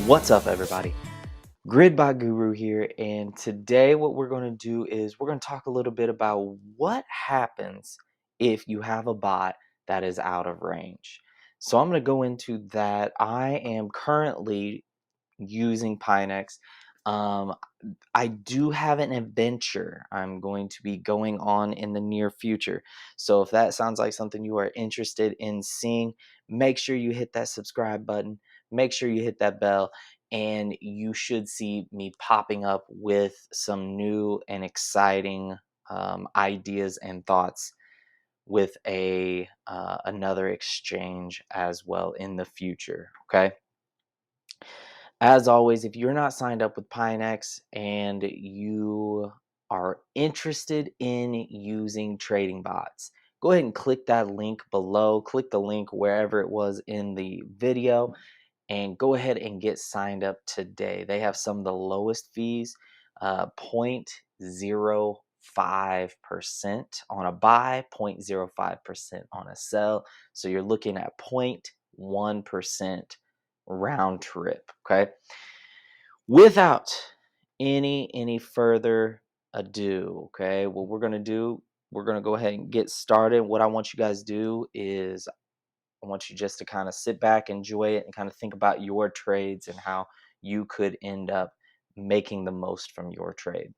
What's up, everybody? Grid by Guru here, and today what we're going to do is we're going to talk a little bit about what happens if you have a bot that is out of range. So I'm going to go into that. I am currently using Pionex. Um, I do have an adventure I'm going to be going on in the near future. So if that sounds like something you are interested in seeing, make sure you hit that subscribe button, make sure you hit that bell, and you should see me popping up with some new and exciting ideas and thoughts with another exchange as well in the future. Okay. As always, if you're not signed up with Pionex and you are interested in using trading bots, go ahead and click that link below. Click the link wherever it was in the video and go ahead and get signed up today. They have some of the lowest fees, 0.05% on a buy, 0.05% on a sell. So you're looking at 0.1% round trip. Okay. Without any further ado, okay, what we're gonna do, we're gonna go ahead and get started. What I want you guys to do is I want you just to kind of sit back, enjoy it, and kind of think about your trades and how you could end up making the most from your trade.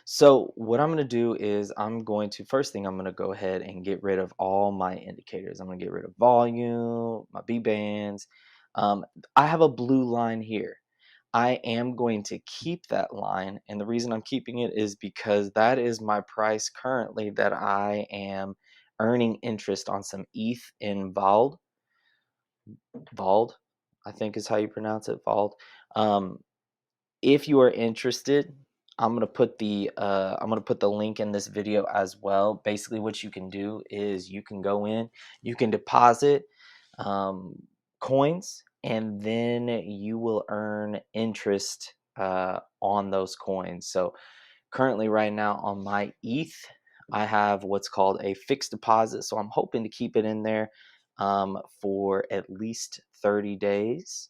So what I'm going to do is first thing I'm going to go ahead and get rid of all my indicators. I'm going to get rid of volume, my B bands. I have a blue line here. I am going to keep that line, and the reason I'm keeping it is because that is my price currently that I am earning interest on some ETH in Vald. Vald, I think is how you pronounce it, Vald. Um, if you are interested, I'm gonna put the link in this video as well. Basically, what you can do is you can go in, you can deposit um, coins, and then you will earn interest on those coins. So currently, right now on my ETH, I have what's called a fixed deposit. So I'm hoping to keep it in there for at least 30 days.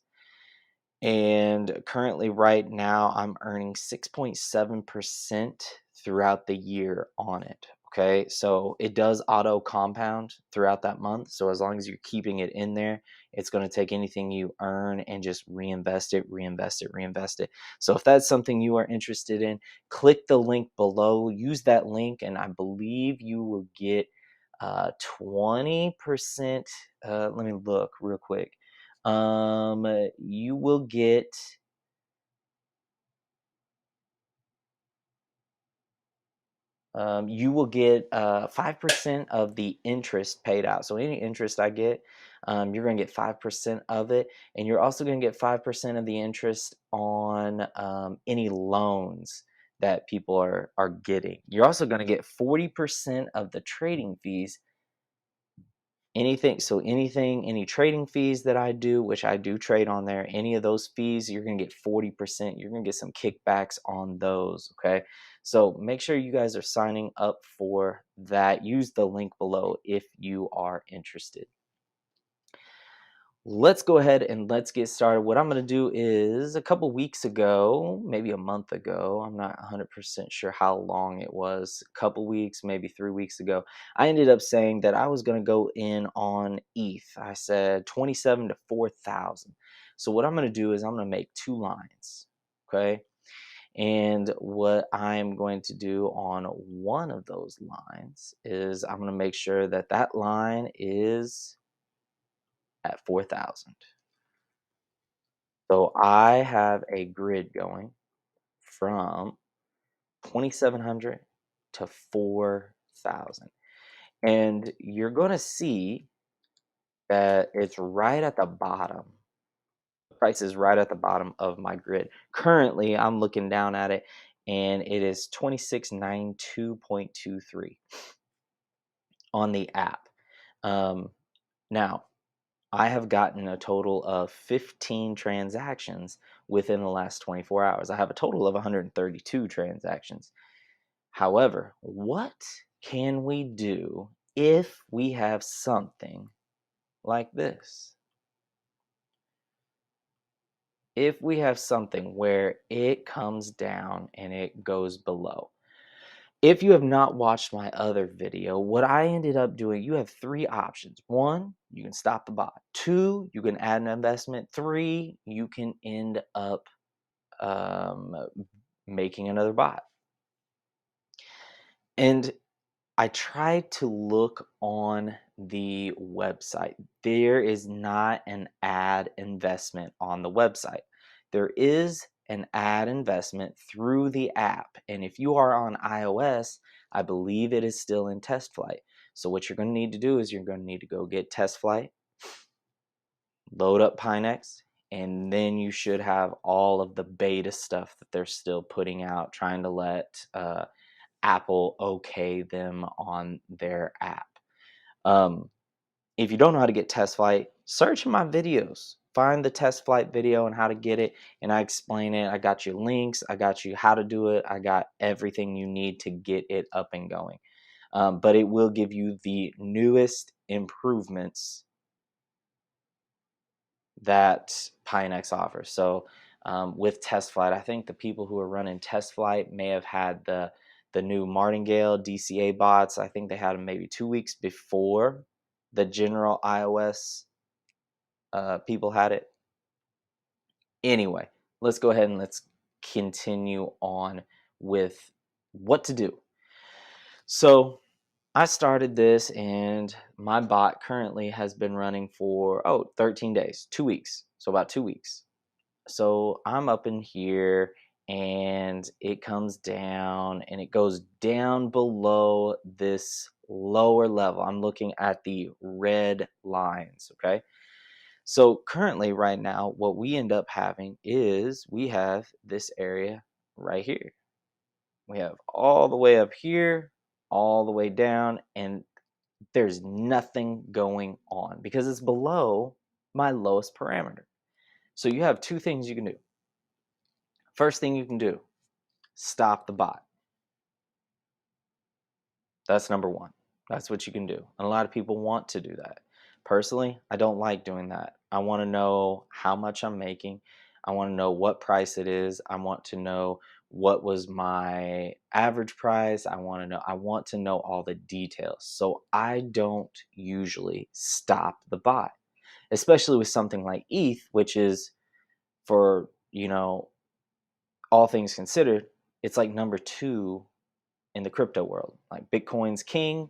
And currently, right now, I'm earning 6.7% throughout the year on it. Okay, so it does auto compound throughout that month. So as long as you're keeping it in there, it's going to take anything you earn and just reinvest it, reinvest it, reinvest it. So if that's something you are interested in, click the link below, use that link, and I believe you will get 20%. Let me look real quick. You will get 5% of the interest paid out. So any interest I get, you're going to get 5% of it, and you're also going to get 5% of the interest on any loans that people are getting. You're also going to get 40% of the trading fees. Any trading fees that I do, which I do trade on there, any of those fees, you're going to get 40%. You're going to get some kickbacks on those. Okay. So make sure you guys are signing up for that. Use the link below if you are interested. Let's go ahead and let's get started. What I'm going to do is a couple weeks ago, maybe a month ago, I'm not 100% sure how long it was, a couple weeks, maybe 3 weeks ago, I ended up saying that I was going to go in on ETH. I said 27 to 4,000. So what I'm going to do is I'm going to make two lines, okay? And what I'm going to do on one of those lines is I'm going to make sure that that line is at 4,000. So I have a grid going from 2,700 to 4,000. And you're going to see that it's right at the bottom. The price is right at the bottom of my grid. Currently, I'm looking down at it and it is 2692.23 on the app. Now, I have gotten a total of 15 transactions within the last 24 hours. I have a total of 132 transactions. However, what can we do if we have something like this? if we have something where it comes down and it goes below, if you have not watched my other video, what I ended up doing, you have three options. One, you can stop the bot. Two, you can add an investment. Three, you can end up um, making another bot. And I tried to look on the website. There is not an ad investment on the website. There is an ad investment through the app. And if you are on iOS, I believe it is still in test flight. So what you're going to need to do is you're going to need to go get test flight, load up Pionex, and then you should have all of the beta stuff that they're still putting out, trying to let Apple okay them on their app. If you don't know how to get test flight, search in my videos. Find the test flight video and how to get it, and I explain it. I got you links. I got you how to do it. I got everything you need to get it up and going. But it will give you the newest improvements that Pionex offers. So with test flight, I think the people who are running test flight may have had the new Martingale DCA bots. I think they had them maybe 2 weeks before the general iOS people had it. Anyway, let's go ahead and let's continue on with what to do. So I started this, and my bot currently has been running for 13 days, 2 weeks. So about 2 weeks. So I'm up in here, and it comes down and it goes down below this lower level. I'm looking at the red lines, okay? So currently right now, what we end up having is we have this area right here. We have all the way up here, all the way down, and there's nothing going on because it's below my lowest parameter. So you have two things you can do. First thing you can do, stop the bot. That's number one. That's what you can do. And a lot of people want to do that. Personally, I don't like doing that. I want to know how much I'm making. I want to know what price it is. I want to know what was my average price. I want to know all the details. So I don't usually stop the bot, especially with something like ETH, which is, for, all things considered, it's like number two in the crypto world. Like Bitcoin's king,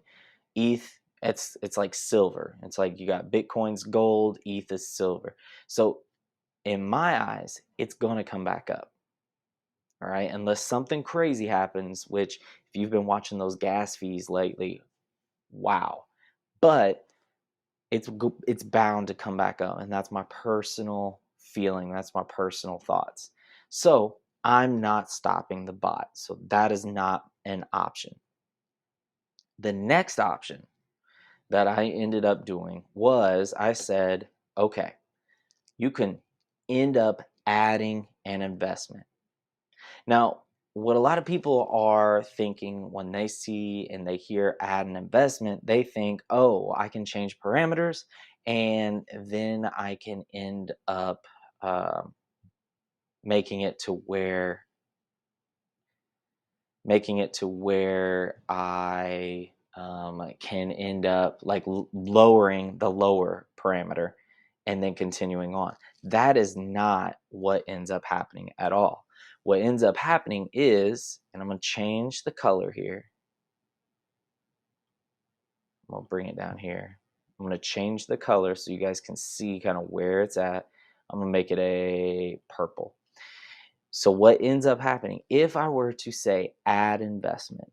ETH, it's like silver. It's like you got Bitcoin's gold, ETH is silver. So in my eyes, it's going to come back up. All right, unless something crazy happens, which if you've been watching those gas fees lately, wow. But it's bound to come back up, and that's my personal feeling. That's my personal thoughts. So I'm not stopping the bot. So that is not an option. The next option that I ended up doing was I said, okay, you can end up adding an investment. Now, what a lot of people are thinking when they see and they hear add an investment, they think, oh, I can change parameters and then I can end up um, making it to where I can end up like lowering the lower parameter and then continuing on. That is not what ends up happening at all. What ends up happening is, and I'm going to change the color here. I'm going to bring it down here. I'm going to change the color so you guys can see kind of where it's at. I'm going to make it a purple. So what ends up happening, if I were to say add investment,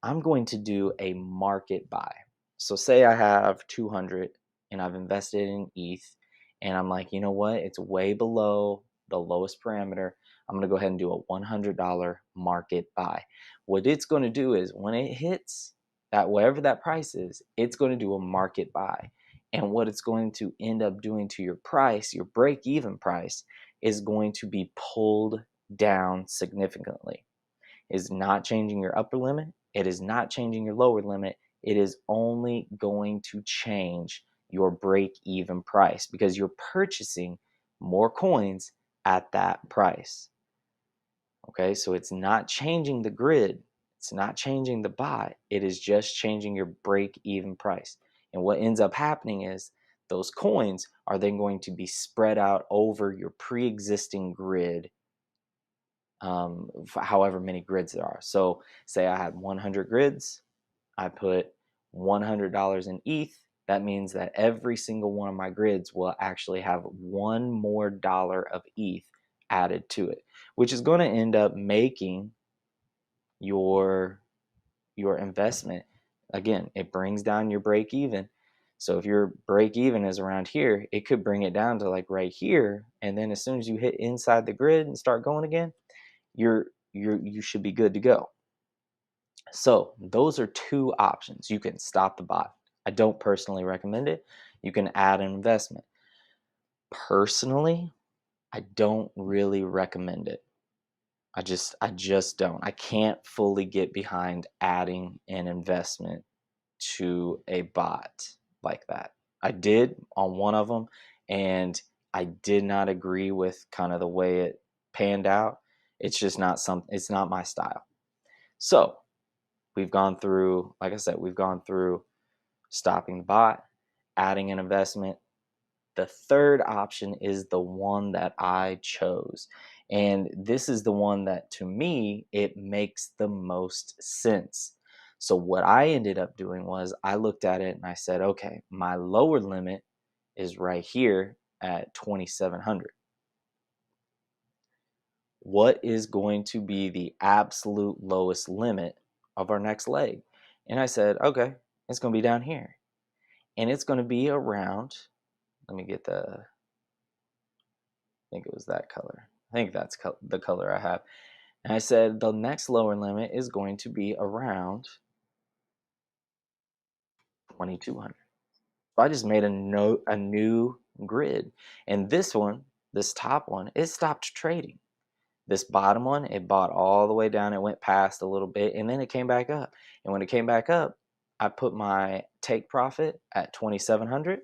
I'm going to do a market buy. So say I have 200 and I've invested in ETH, and I'm like, you know what? It's way below the lowest parameter. I'm going to go ahead and do a $100 market buy. What it's going to do is when it hits that, whatever that price is, it's going to do a market buy. And what it's going to end up doing to your price, your break-even price, is going to be pulled down significantly. It is not changing your upper limit. It is not changing your lower limit. It is only going to change your break-even price because you're purchasing more coins at that price. Okay, so it's not changing the grid, it's not changing the buy, it is just changing your break even price. And what ends up happening is those coins are then going to be spread out over your pre-existing grid, however many grids there are. So say I had 100 grids, I put $100 in ETH. That means that every single one of my grids will actually have one more dollar of ETH added to it, which is going to end up making your investment, again, it brings down your break even. So if your break even is around here, it could bring it down to like right here, and then as soon as you hit inside the grid and start going again, you should be good to go. So those are two options. You can stop the bot. I don't personally recommend it. You can add an investment. Personally, I don't really recommend it. I just don't. I can't fully get behind adding an investment to a bot like that. I did on one of them, and I did not agree with kind of the way it panned out. It's just not it's not my style. So we've gone through, like I said, we've gone through stopping the bot, adding an investment. The third option is the one that I chose. And this is the one that, to me, it makes the most sense. So what I ended up doing was I looked at it and I said, okay, my lower limit is right here at 2,700. What is going to be the absolute lowest limit of our next leg? And I said, okay, it's going to be down here. And it's going to be around, let me get I think it was that color. I think that's the color I have. And I said the next lower limit is going to be around 2,200. So I just made a new grid. And this one, this top one, it stopped trading. This bottom one, it bought all the way down. It went past a little bit, and then it came back up. And when it came back up, I put my take profit at 2,700,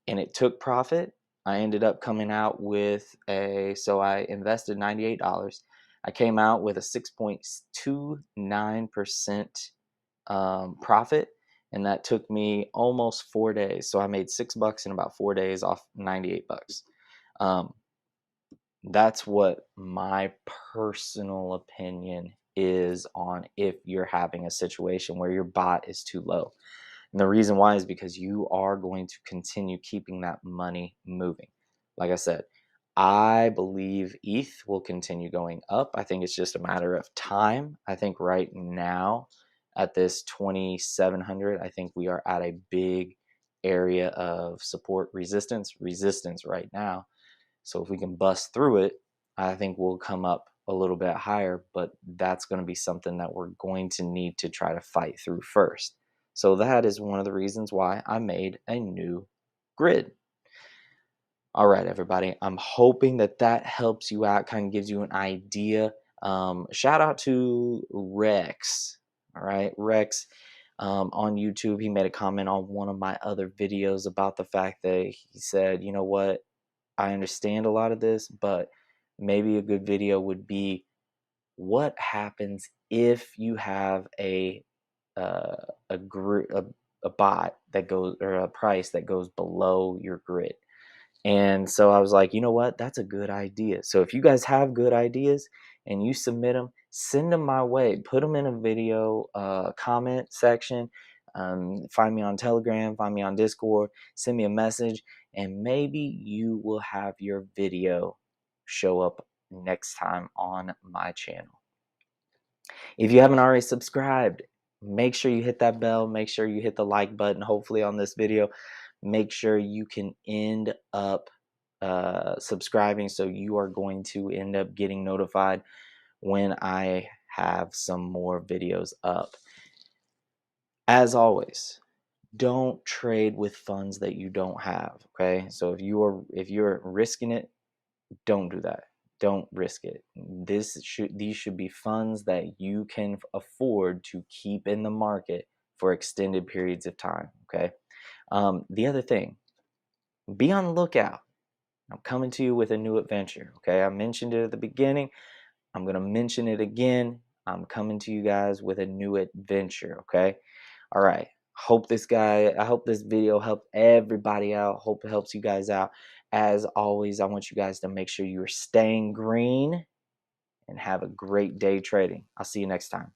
and it took profit. I ended up coming out with so I invested $98. I came out with a 6.29% profit, and that took me almost 4 days. So I made $6 in about 4 days off $98. That's what my personal opinion is on if you're having a situation where your bot is too low. And the reason why is because you are going to continue keeping that money moving. Like I said, I believe ETH will continue going up. I think it's just a matter of time. I think right now at this 2,700, I think we are at a big area of support resistance right now. So if we can bust through it, I think we'll come up a little bit higher, but that's going to be something that we're going to need to try to fight through first. So that is one of the reasons why I made a new grid. All right, everybody. I'm hoping that that helps you out, kind of gives you an idea. Shout out to Rex. All right, Rex on YouTube. He made a comment on one of my other videos about the fact that he said, you know what, I understand a lot of this, but maybe a good video would be what happens if you have a bot that goes, or a price that goes below your grid. And so I was like, you know what? That's a good idea. So if you guys have good ideas and you submit them, send them my way. Put them in a video comment section. Find me on Telegram, find me on Discord, send me a message, and maybe you will have your video show up next time on my channel. If you haven't already subscribed, make sure you hit that bell. Make sure you hit the like button, hopefully, on this video. Make sure you can end up subscribing, so you are going to end up getting notified when I have some more videos up. As always, don't trade with funds that you don't have. Okay, so if you're risking it, don't do that. Don't risk it. These should be funds that you can afford to keep in the market for extended periods of time. Okay. The other thing, be on the lookout. I'm coming to you with a new adventure. Okay, I mentioned it at the beginning. I'm gonna mention it again. I'm coming to you guys with a new adventure. Okay. All right. I hope this video helped everybody out. Hope it helps you guys out. As always, I want you guys to make sure you're staying green and have a great day trading. I'll see you next time.